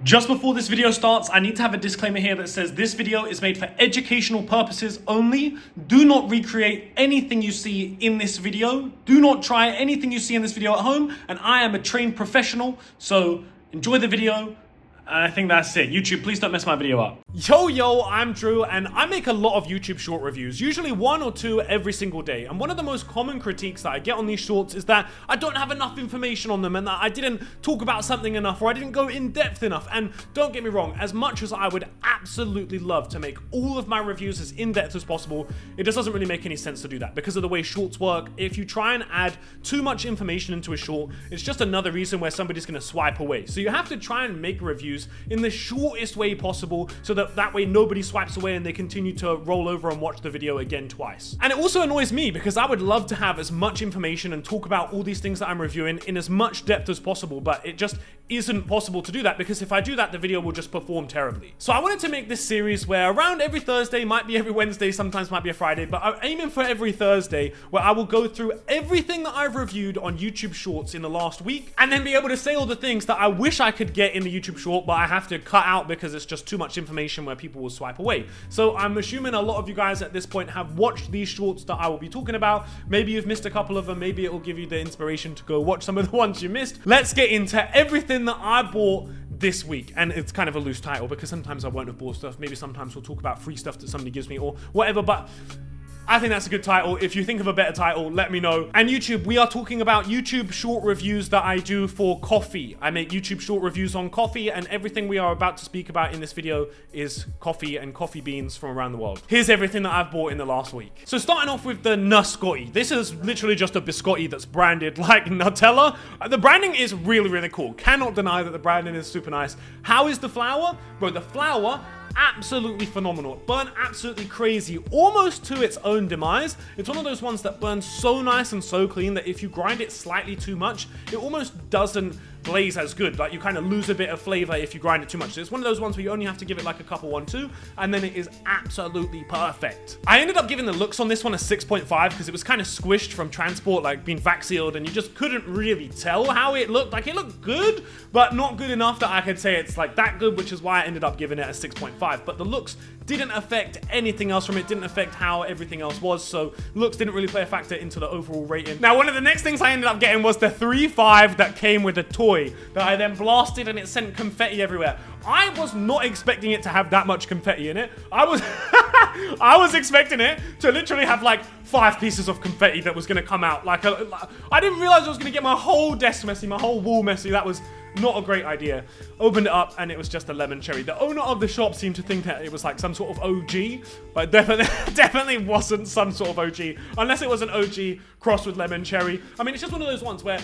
Just before this video starts, I need to have a disclaimer here that says this video is made for educational purposes only. Do not recreate anything you see in this video. Do not try anything you see in this video at home. And I am a trained professional, so enjoy the video. And I think that's it. YouTube, please don't mess my video up. Yo, I'm Drew, and I make a lot of YouTube short reviews, usually 1 or 2 every single day. And one of the most common critiques that I get on these shorts is that I don't have enough information on them, and that I didn't talk about something enough, or I didn't go in depth enough. And don't get me wrong, as much as I would absolutely love to make all of my reviews as in depth as possible, it just doesn't really make any sense to do that because of the way shorts work. If you try and add too much information into a short, it's just another reason where somebody's going to swipe away. So you have to try and make reviews in the shortest way possible so that way nobody swipes away and they continue to roll over and watch the video again twice. And it also annoys me because I would love to have as much information and talk about all these things that I'm reviewing in as much depth as possible, but it just isn't possible to do that because if I do that, the video will just perform terribly. So I wanted to make this series where around every Thursday, might be every Wednesday, sometimes might be a Friday, but I'm aiming for every Thursday where I will go through everything that I've reviewed on YouTube Shorts in the last week and then be able to say all the things that I wish I could get in the YouTube Short, but I have to cut out because it's just too much information where people will swipe away. So I'm assuming a lot of you guys at this point have watched these shorts that I will be talking about. Maybe you've missed a couple of them. Maybe it will give you the inspiration to go watch some of the ones you missed. Let's get into everything that I bought this week. And it's kind of a loose title because sometimes I won't have bought stuff. Maybe sometimes we'll talk about free stuff that somebody gives me or whatever, but I think that's a good title. If you think of a better title, let me know. And YouTube, we are talking about YouTube short reviews that I do for coffee. I make YouTube short reviews on coffee, and everything we are about to speak about in this video is coffee and coffee beans from around the world. Here's everything that I've bought in the last week. So starting off with the Nuscotti. This is literally just a biscotti that's branded like Nutella. The branding is really, really cool. Cannot deny that the branding is super nice. How is the flour? Bro, the flour, absolutely phenomenal. It burned absolutely crazy, almost to its own demise. It's one of those ones that burns so nice and so clean that if you grind it slightly too much, it almost doesn't glaze as good. Like you kind of lose a bit of flavor if you grind it too much. So it's one of those ones where you only have to give it like a couple 1-2 and then it is absolutely perfect. I ended up giving the looks on this one a 6.5 because it was kind of squished from transport, like being vac sealed, and you just couldn't really tell how it looked. Like it looked good, but not good enough that I could say it's like that good, which is why I ended up giving it a 6.5. But the looks didn't affect anything else from it, didn't affect how everything else was, so looks didn't really play a factor into the overall rating. Now, one of the next things I ended up getting was the 3.5 that came with a toy that I then blasted and it sent confetti everywhere. I was not expecting it to have that much confetti in it. I was expecting it to literally have like 5 pieces of confetti that was gonna come out. I didn't realize I was gonna get my whole desk messy, my whole wall messy. That was not a great idea. Opened it up and it was just a lemon cherry. The owner of the shop seemed to think that it was like some sort of OG, but definitely wasn't some sort of OG, unless it was an OG crossed with lemon cherry. I mean, it's just one of those ones where,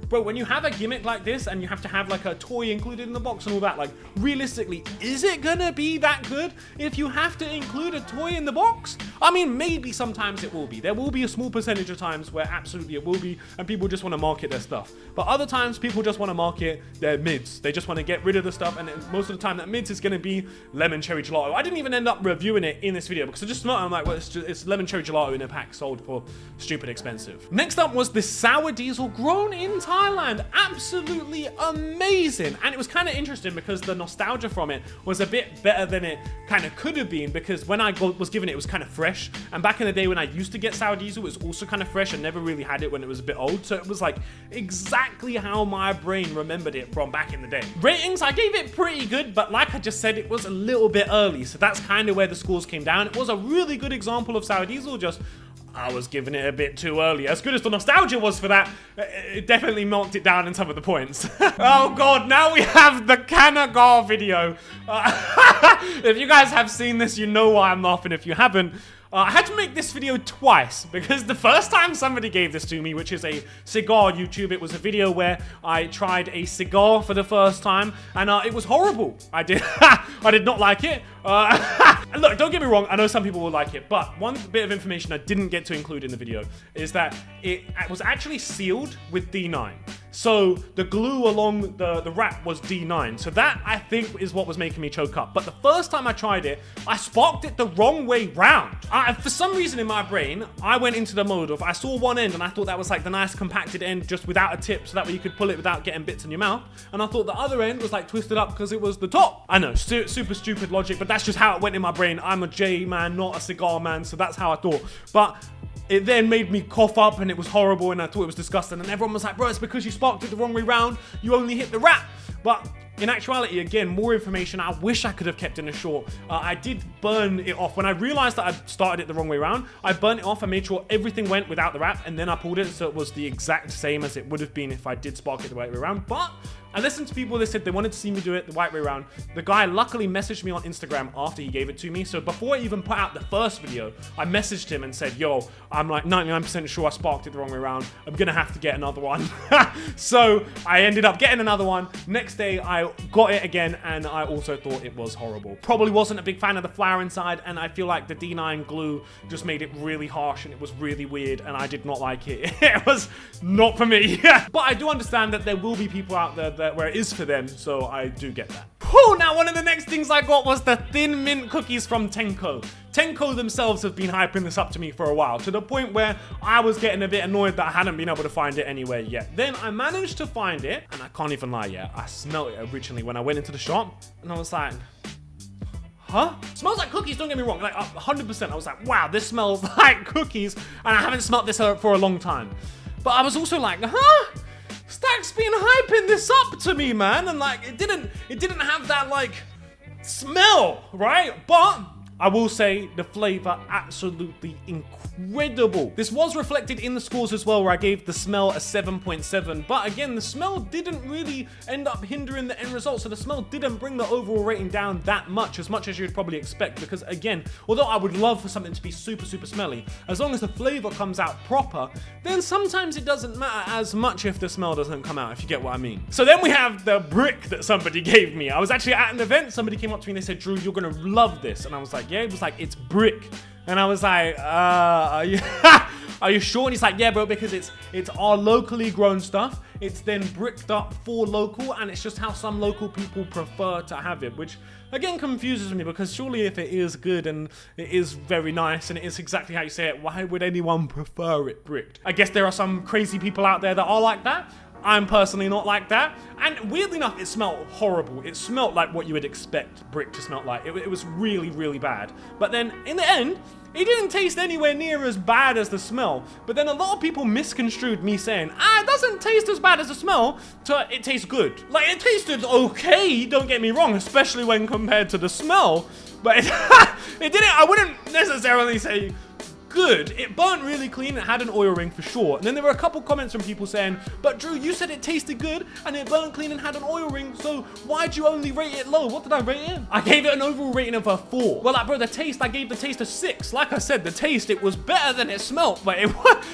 bro, when you have a gimmick like this and you have to have like a toy included in the box and all that, like realistically, is it gonna be that good if you have to include a toy in the box? I mean, maybe sometimes it will be. There will be a small percentage of times where absolutely it will be and people just want to market their stuff. But other times people just want to market their mids. They just want to get rid of the stuff, and most of the time that mids is gonna be lemon cherry gelato. I didn't even end up reviewing it in this video because I just smelled it. I'm like, well, it's lemon cherry gelato in a pack sold for stupid expensive. Next up was the sour diesel grown in Thailand. Absolutely amazing. And it was kind of interesting because the nostalgia from it was a bit better than it kind of could have been, because when I was given it was kind of fresh. And back in the day when I used to get sour diesel, it was also kind of fresh. I never really had it when it was a bit old. So it was like exactly how my brain remembered it from back in the day. Ratings, I gave it pretty good, but like I just said, it was a little bit early. So that's kind of where the scores came down. It was a really good example of sour diesel, just I was giving it a bit too early. As good as the nostalgia was for that, it definitely knocked it down in some of the points. Oh god, now we have the Canagar video. If you guys have seen this, you know why I'm laughing. If you haven't, I had to make this video twice because the first time somebody gave this to me, which is a cigar YouTube, it was a video where I tried a cigar for the first time, and it was horrible. I did not like it. Look, don't get me wrong, I know some people will like it, but one bit of information I didn't get to include in the video is that it was actually sealed with D9. So the glue along the wrap was D9. So that, I think, is what was making me choke up. But the first time I tried it, I sparked it the wrong way round. For some reason in my brain, I went into the mode of, I saw one end and I thought that was like the nice compacted end just without a tip, so that way you could pull it without getting bits in your mouth. And I thought the other end was like twisted up because it was the top. I know, super stupid logic, but that's just how it went in my brain. I'm a J man, not a cigar man, so that's how I thought. But it then made me cough up and it was horrible and I thought it was disgusting, and everyone was like, bro, it's because you sparked it the wrong way round, you only hit the wrap. But in actuality, again, more information I wish I could have kept in a short. I did burn it off. When I realized that I started it the wrong way around, I burned it off. I made sure everything went without the wrap, and then I pulled it so it was the exact same as it would have been if I did spark it the right way around. But I listened to people that said they wanted to see me do it the right way around. The guy luckily messaged me on Instagram after he gave it to me. So before I even put out the first video, I messaged him and said, yo, I'm like 99% sure I sparked it the wrong way around. I'm gonna have to get another one. So I ended up getting another one. Next day, I got it again, and I also thought it was horrible. Probably wasn't a big fan of the flour inside, and I feel like the D9 glue just made it really harsh, and it was really weird, and I did not like it. It was not for me. But I do understand that there will be people out there where it is for them, so I do get that. Whew, now one of the next things I got was the Thin Mint cookies from Tenko. Tenko themselves have been hyping this up to me for a while, to the point where I was getting a bit annoyed that I hadn't been able to find it anywhere yet. Then I managed to find it, and I can't even lie yet, I smelled it originally when I went into the shop, and I was like, huh? Smells like cookies, don't get me wrong, like 100%. I was like, wow, this smells like cookies, and I haven't smelled this for a long time. But I was also like, huh? Stack's been hyping this up to me, man, and like it didn't have that like smell, right? But I will say the flavor absolutely incredible. This was reflected in the scores as well, where I gave the smell a 7.7, but again, the smell didn't really end up hindering the end result, so the smell didn't bring the overall rating down that much as you'd probably expect, because again, although I would love for something to be super smelly, as long as the flavor comes out proper, then sometimes it doesn't matter as much if the smell doesn't come out, if you get what I mean. So then we have the brick that somebody gave me. I was actually at an event, somebody came up to me and they said, Drew, you're gonna love this, and I was like, yeah. It was like, it's brick. And I was like, are you sure? And he's like, yeah, bro, because it's our locally grown stuff. It's then bricked up for local, and it's just how some local people prefer to have it, which again confuses me, because surely if it is good and it is very nice and it is exactly how you say it, why would anyone prefer it bricked? I guess there are some crazy people out there that are like that. I'm personally not like that. And weirdly enough, it smelled horrible. It smelled like what you would expect brick to smell like. It was really bad. But then in the end, it didn't taste anywhere near as bad as the smell. But then a lot of people misconstrued me saying, it doesn't taste as bad as the smell, to it tastes good. Like, it tasted okay, don't get me wrong, especially when compared to the smell. But it didn't, I wouldn't necessarily say good. It burnt really clean. It had an oil ring for sure. And then there were a couple comments from people saying, but Drew, you said it tasted good and it burnt clean and had an oil ring, so why'd you only rate it low? What did I rate it? I gave it an overall rating of a 4. Well, like, bro, the taste, I gave the taste a 6. Like I said, the taste, it was better than it smelled, but it was,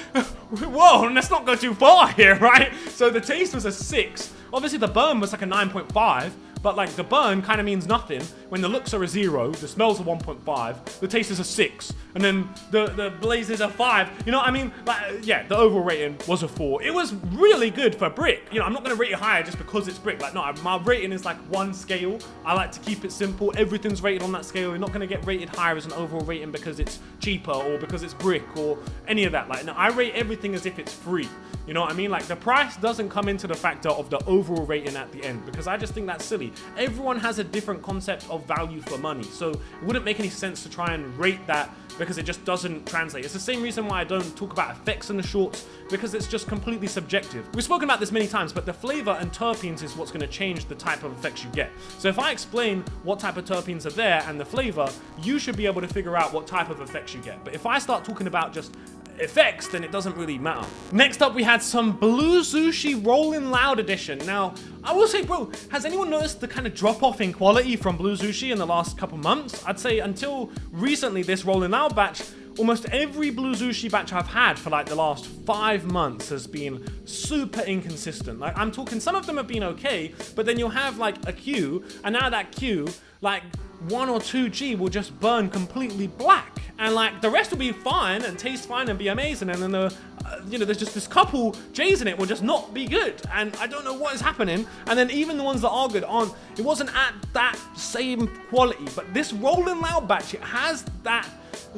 whoa, let's not go too far here, right? So the taste was a 6. Obviously the burn was like a 9.5. But like the burn kind of means nothing when the looks are a 0, the smells are 1.5, the taste is a 6, and then the blaze is a 5. You know what I mean? Like, yeah, the overall rating was a 4. It was really good for brick. You know, I'm not gonna rate it higher just because it's brick. Like, no, my rating is like 1 scale. I like to keep it simple. Everything's rated on that scale. You're not gonna get rated higher as an overall rating because it's cheaper or because it's brick or any of that. Like, no, I rate everything as if it's free. You know what I mean? Like, the price doesn't come into the factor of the overall rating at the end, because I just think that's silly. Everyone has a different concept of value for money, so it wouldn't make any sense to try and rate that, because it just doesn't translate. It's the same reason why I don't talk about effects in the shorts, because it's just completely subjective. We've spoken about this many times, but the flavor and terpenes is what's going to change the type of effects you get. So if I explain what type of terpenes are there and the flavor, you should be able to figure out what type of effects you get. But if I start talking about just effects, then it doesn't really matter. Next up, we had some Blue Zushi Rolling Loud edition. Now, I will say, bro, has anyone noticed the kind of drop off in quality from Blue Zushi in the last couple months? I'd say until recently, this Rolling Loud batch, almost every Blue Zushi batch I've had for like the last 5 months has been super inconsistent. Like, I'm talking, some of them have been okay, but then you'll have like a Q, and now that Q, like 1 or 2 G will just burn completely black. and like the rest will be fine and taste fine and be amazing, and then there's just this couple J's in it will just not be good, and I don't know what is happening. And then even the ones that are good it wasn't at that same quality. But this Rolling Loud batch, it has that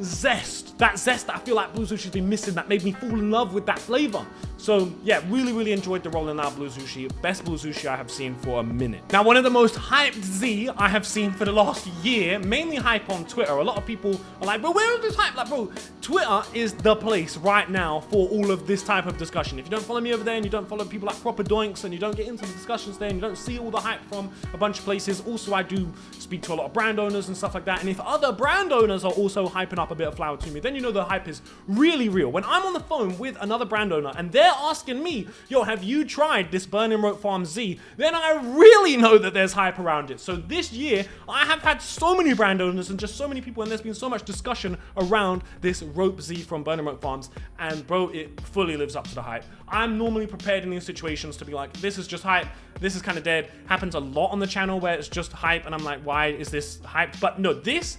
zest that I feel like Blue Zushi's been missing, that made me fall in love with that flavor. So yeah, really enjoyed the Rolling Loud Blue Zushi. Best Blue Zushi I have seen for a minute. Now, one of the most hyped Z I have seen for the last year, mainly hype on Twitter. A lot of people are like, bro, where is this hype? Like, bro, Twitter is the place right now for all of this type of discussion. If you don't follow me over there and you don't follow people like Proper Doinks and you don't get into the discussions there and you don't see all the hype from a bunch of places. Also, I do speak to a lot of brand owners and stuff like that. And if other brand owners are also hyping up a bit of flour to me, then you know the hype is really real. When I'm on the phone with another brand owner and they're asking me, yo, have you tried this Burning Rope Farm Z? Then I really know that there's hype around it. So this year, I have had so many brand owners and just so many people, and there's been so much discussion around this Rope Z from Burning Rope Farms, and bro, it fully lives up to the hype. I'm normally prepared in these situations to be like, this is just hype, this is kind of dead. Happens a lot on the channel where it's just hype, and I'm like, why is this hype? But no, this,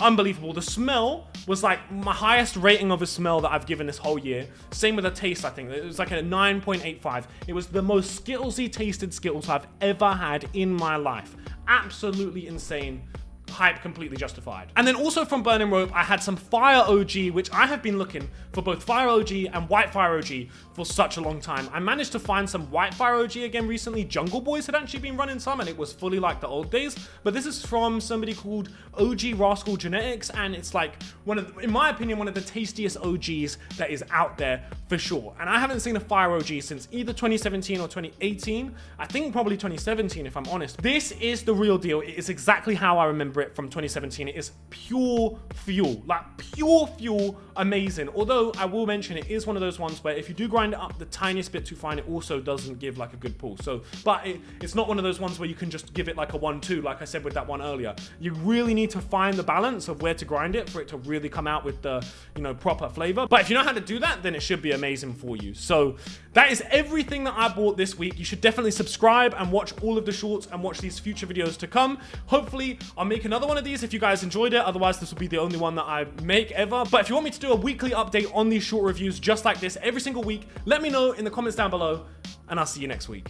unbelievable. The smell was like my highest rating of a smell that I've given this whole year. Same with the taste, I think. It was like a 9.85. It was the most Skittlesy tasted Skittles I've ever had in my life. Absolutely insane. Hype completely justified. And then also from Burning Rope, I had some Fire OG, which I have been looking for both Fire OG and White Fire OG for such a long time. I managed to find some White Fire OG again recently. Jungle Boys had actually been running some, and it was fully like the old days. But this is from somebody called OG Rascal Genetics, and it's like in my opinion, one of the tastiest OGs that is out there for sure. And I haven't seen a Fire OG since either 2017 or 2018. I think probably 2017, if I'm honest. This is the real deal. It is exactly how I remember it from 2017. It is pure fuel, like pure fuel, amazing. Although I will mention, it is one of those ones where if you do grind it up the tiniest bit too fine, it also doesn't give like a good pull. So, but it's not one of those ones where you can just give it like a 1-2, like I said with that one earlier. You really need to find the balance of where to grind it for it to really come out with the, proper flavor. But if you know how to do that, then it should be amazing for you. So that is everything that I bought this week. You should definitely subscribe and watch all of the shorts and watch these future videos to come. Hopefully I'll make another one of these if you guys enjoyed it. Otherwise, this will be the only one that I make ever. But if you want me to do a weekly update on these short reviews just like this every single week, let me know in the comments down below, and I'll see you next week.